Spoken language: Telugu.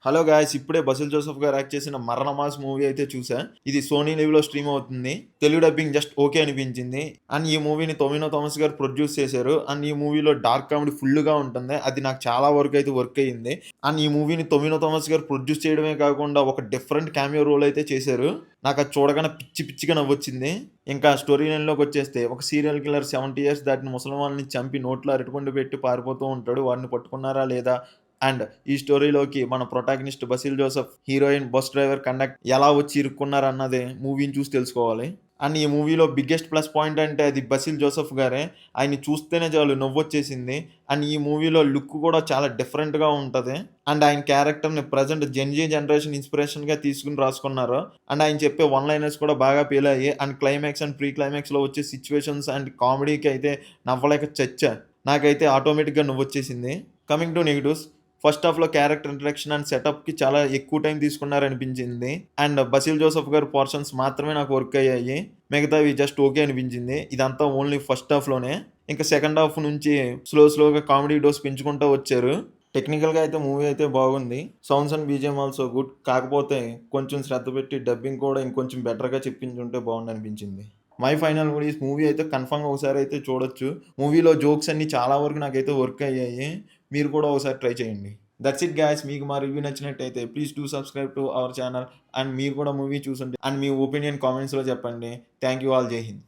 Hello guys! ఇప్పుడే 'బసిల్ జోసెఫ్' గారు యాక్ట్ చేసిన 'మరణమాస్' మూవీ అయితే చూసా. ఇది సోనీ లివ్‌లో స్ట్రీమ్ అవుతుంది. తెలుగు డబ్బింగ్ జస్ట్ ఓకే అనిపించింది. అండ్ ఈ మూవీని టొవినో థామస్ గారు ప్రొడ్యూస్ చేశారు. అండ్ ఈ మూవీలో డార్క్ కామెడీ ఫుల్‌గా ఉంటుంది. అది నాకు చాలా వరకు అయితే వర్క్ అయ్యింది. అండ్ ఈ మూవీని టొవినో థామస్ గారు ప్రొడ్యూస్ చేయడమే కాకుండా ఒక డిఫరెంట్ క్యామియో రోల్ అయితే చేశారు. నాకు అది చూడగానే పిచ్చి పిచ్చిగా నవ్వొచ్చింది. ఇంకా స్టోరీ లైన్‌లోకొచ్చేస్తే ఒక సీరియల్ కిల్లర్ 70 ఇయర్స్ దాటిన ముసలి వాళ్ళని చంపి నోట్లో అరటిపండు పెట్టి పారిపోతూ ఉంటాడు. వాడిని పట్టుకున్నారా లేదా? అండ్ ఈ స్టోరీలోకి మన protagonist 'Basil Joseph' heroine bus driver conduct ఎలా వచ్చి ఇరుక్కున్నారన్నదే మూవీని చూసి తెలుసుకోవాలి. అండ్ ఈ మూవీలో బిగ్గెస్ట్ ప్లస్ పాయింట్ అంటే అది 'బసిల్ జోసెఫ్' గారే. ఆయన్ని చూస్తేనే చాలు నవ్వొచ్చేసింది. అండ్ ఈ మూవీలో లుక్ కూడా చాలా డిఫరెంట్‌గా ఉంటది. అండ్ ఆయన క్యారెక్టర్‌ని ప్రెజెంట్ జెన్‌జీ జనరేషన్ ఇన్‌స్పిరేషన్‌గా తీసుకొని రాసుకున్నారు. అండ్ ఆయన చెప్పే వన్ లైనర్స్ కూడా బాగా పేలాయి. అండ్ క్లైమాక్స్ అండ్ ప్రీ క్లైమాక్స్‌లో వచ్చే సిట్యుయేషన్స్ అండ్ కామెడీకి అయితే నవ్వలేక చచ్చా. నాకైతే ఆటోమేటిక్‌గా నవ్వొచ్చేసింది. కమింగ్ టు నెగెటివ్స్, ఫస్ట్ హాఫ్‌లో క్యారెక్టర్ ఇంట్రడక్షన్ అండ్ సెటప్‌కి చాలా ఎక్కువ టైం తీసుకున్నారనిపించింది. అండ్ 'బసిల్ జోసెఫ్' గారి పోర్షన్స్ మాత్రమే నాకు వర్క్ అయ్యాయి. మిగతావి జస్ట్ ఓకే అనిపించింది. ఇదంతా ఓన్లీ ఫస్ట్ హాఫ్‌లోనే. ఇంకా సెకండ్ హాఫ్ నుంచి స్లోగా కామెడీ డోస్ పెంచుకుంటూ వచ్చారు. టెక్నికల్‌గా అయితే మూవీ అయితే బాగుంది. Sounds and BGM also good. కాకపోతే కొంచెం శ్రద్ధ పెట్టి డబ్బింగ్ కూడా ఇంకొంచెం బెటర్‌గా చెప్పించుంటే బాగుండనిపించింది. My final word is movie అయితే కన్ఫర్మ్‌గా ఒకసారి అయితే చూడొచ్చు. మూవీలో జోక్స్ అన్నీ చాలా వరకు నాకైతే వర్క్ అయ్యాయి. మీరు కూడా ఒకసారి ట్రై చేయండి. That's it guys. మీకు మా రివ్యూ నచ్చినట్టయితే please do subscribe to our channel. And మీరు కూడా మూవీ చూసుంటే అండ్ మీ ఒపీనియన్ కామెంట్స్‌లో చెప్పండి. Thank you all. జై హింద్.